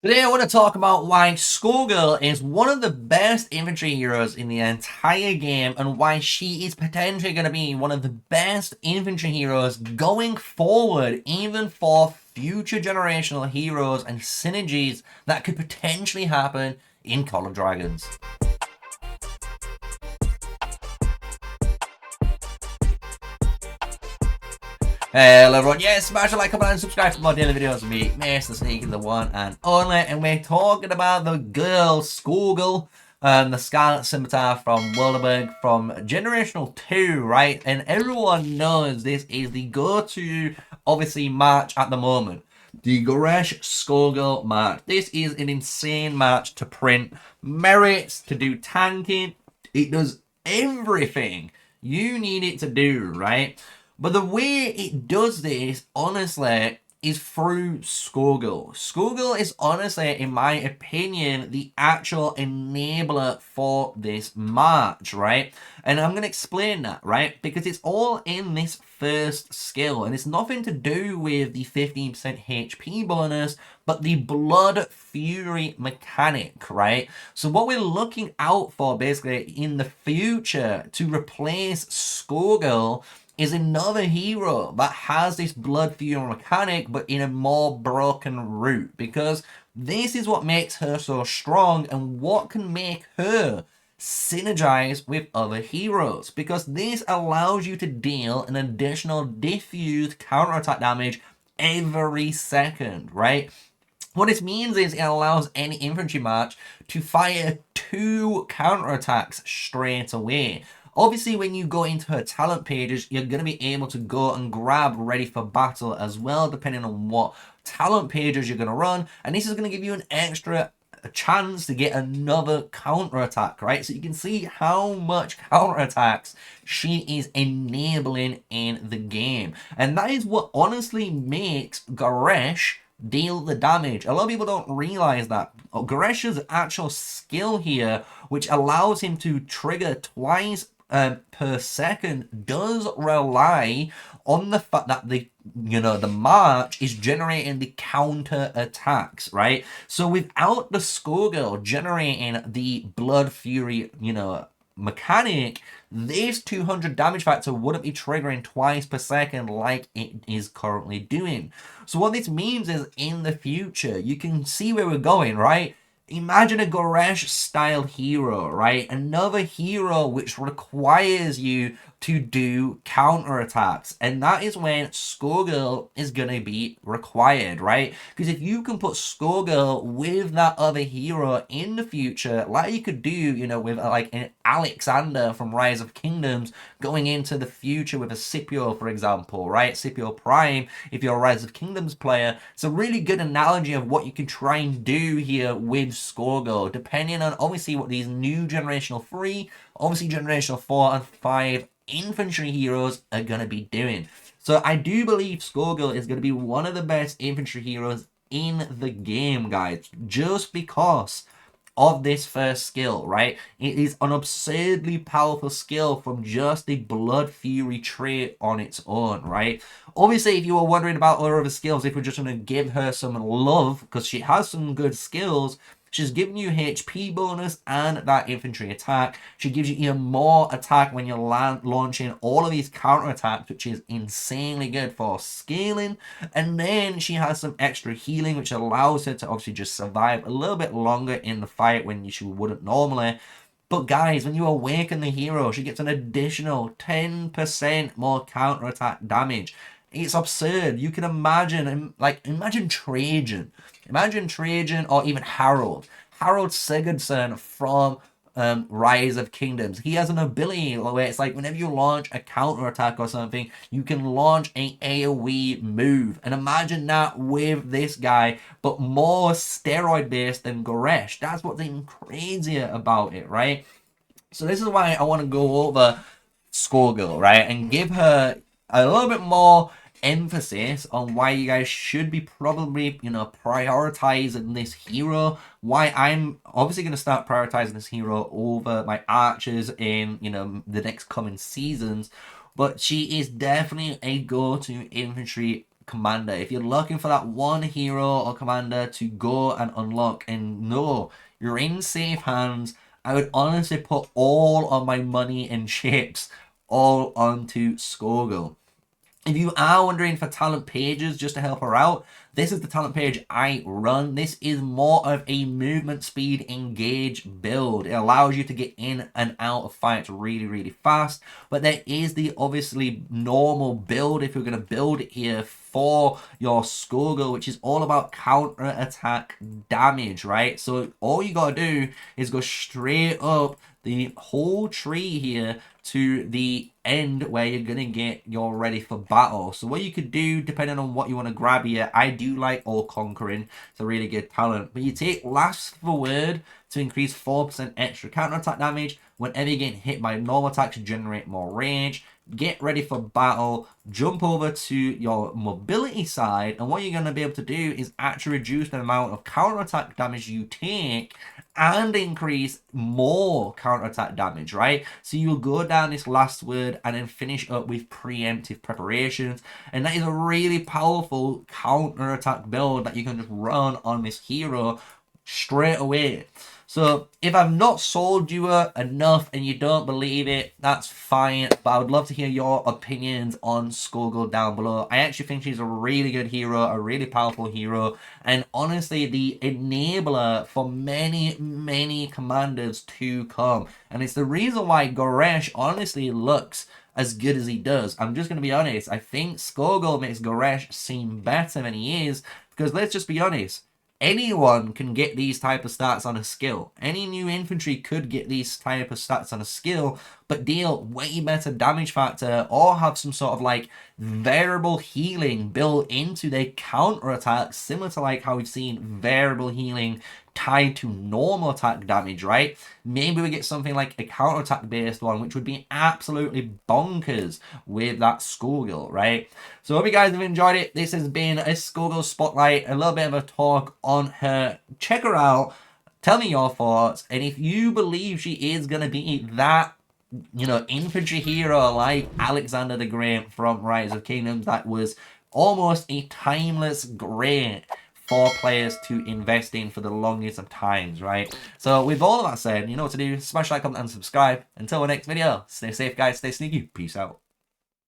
Today I want to talk about why Skogul is one of the best infantry heroes in the entire game and why she is potentially going to be one of the best infantry heroes going forward, even for future generational heroes and synergies that could potentially happen in Call of Dragons. Hello everyone, yes, smash a like, comment and subscribe for more daily videos with me, MrSneakyy, the one and only, and we're talking about the girl, Skogul, the Scarlet Scimitar from Wilderberg from Generational 2, right? And everyone knows this is the go-to, obviously, match at the moment. The Goresh Skogul match. This is an insane match to print, merits, to do tanking, it does everything you need it to do, right? But the way it does this, honestly, is through Skogul. Skogul is honestly, in my opinion, the actual enabler for this match, right? And I'm going to explain that, right? Because it's all in this first skill, and it's nothing to do with the 15% HP bonus, but the Blood Fury mechanic, right? So what we're looking out for, basically, in the future to replace Skogul is another hero that has this Blood Fury mechanic, but in a more broken route, because this is what makes her so strong and what can make her synergize with other heroes, because this allows you to deal an additional diffused counterattack damage every second, right? What this means is it allows any infantry match to fire 2 counterattacks straight away. Obviously, when you go into her talent pages, you're going to be able to go and grab ready for battle as well, depending on what talent pages you're going to run. And this is going to give you an extra chance to get another counterattack, right? So you can see how much counterattacks she is enabling in the game. And that is what honestly makes Goresh deal the damage. A lot of people don't realize that. Goresh's actual skill here, which allows him to trigger twice per second, does rely on the fact that the march is generating the counter attacks, right? So without the Skogul generating the Blood Fury, mechanic, this 200 damage factor wouldn't be triggering twice per second like it is currently doing. So what this means is in the future, you can see where we're going, right? Imagine a Goresh style hero, right? Another hero which requires you to do counterattacks. And that is when Skogul is going to be required, right? Because if you can put Skogul with that other hero in the future, like you could do, with like an Alexander from Rise of Kingdoms going into the future with a Scipio, for example, right? Scipio Prime, if you're a Rise of Kingdoms player. It's a really good analogy of what you can try and do here with Skogul, depending on obviously what these new generational 3, obviously generational 4 and 5 infantry heroes are going to be doing. So I do believe Skogul is going to be one of the best infantry heroes in the game, guys, just because of this first skill, right? It is an absurdly powerful skill from just the Blood Fury trait on its own, right? Obviously, if you were wondering about her other skills, if we're just going to give her some love, because she has some good skills, she's giving you HP bonus and that infantry attack. She gives you even more attack when you're launching all of these counter attacks, which is insanely good for scaling. And then she has some extra healing, which allows her to obviously just survive a little bit longer in the fight when she wouldn't normally. But guys, when you awaken the hero, she gets an additional 10% more counterattack damage. It's absurd. You can imagine, imagine Trajan. Imagine Trajan or even Harold. Harold Sigurdsson from Rise of Kingdoms. He has an ability where it's like whenever you launch a counter attack or something, you can launch an AoE move. And imagine that with this guy, but more steroid based than Goresh. That's what's even crazier about it, right? So this is why I want to go over Skogul, right? And give her a little bit more emphasis on why you guys should be probably, prioritizing this hero. Why I'm obviously going to start prioritizing this hero over my archers in, the next coming seasons. But she is definitely a go-to infantry commander. If you're looking for that one hero or commander to go and unlock and know you're in safe hands, I would honestly put all of my money and chips all onto Skogul. If you are wondering for talent pages just to help her out, this is the talent page I run. This is more of a movement speed engage build. It allows you to get in and out of fights really, really fast. But there is the obviously normal build if you're going to build it here for your Skogul, which is all about counter attack damage, right? So all you got to do is go straight up the whole tree here to the end where you're gonna get your ready for battle. So what you could do, depending on what you want to grab here, I do like All Conquering. It's a really good talent. But you take Last for Word to increase 4% extra counterattack damage whenever you're getting hit by normal attacks to generate more range. Get ready for battle, jump over to your mobility side, and what you're going to be able to do is actually reduce the amount of counterattack damage you take and increase more counterattack damage, right? So you'll go down this Last Word and then finish up with preemptive preparations, and that is a really powerful counterattack build that you can just run on this hero straight away. So if I've not sold you enough and you don't believe it, that's fine. But I would love to hear your opinions on Skogul down below. I actually think she's a really good hero, a really powerful hero, and honestly the enabler for many, many commanders to come. And it's the reason why Goresh honestly looks as good as he does. I'm just going to be honest. I think Skogul makes Goresh seem better than he is, because let's just be honest. Anyone can get these type of stats on a skill. Any new infantry could get these type of stats on a skill, but deal way better damage factor or have some sort of like variable healing built into their counter attacks, similar to like how we've seen variable healing tied to normal attack damage, right? Maybe we get something like a counter attack based one, which would be absolutely bonkers with that Skogul, right? So I hope you guys have enjoyed it. This has been a Skogul spotlight, a little bit of a talk on her. Check her out. Tell me your thoughts. And if you believe she is going to be that, you know, infantry hero like Alexander the Great from Rise of Kingdoms, that was almost a timeless great for players to invest in for the longest of times, right? So with all of that said, you know what to do. Smash like, comment, and subscribe. Until the next video, stay safe, guys. Stay sneaky. Peace out.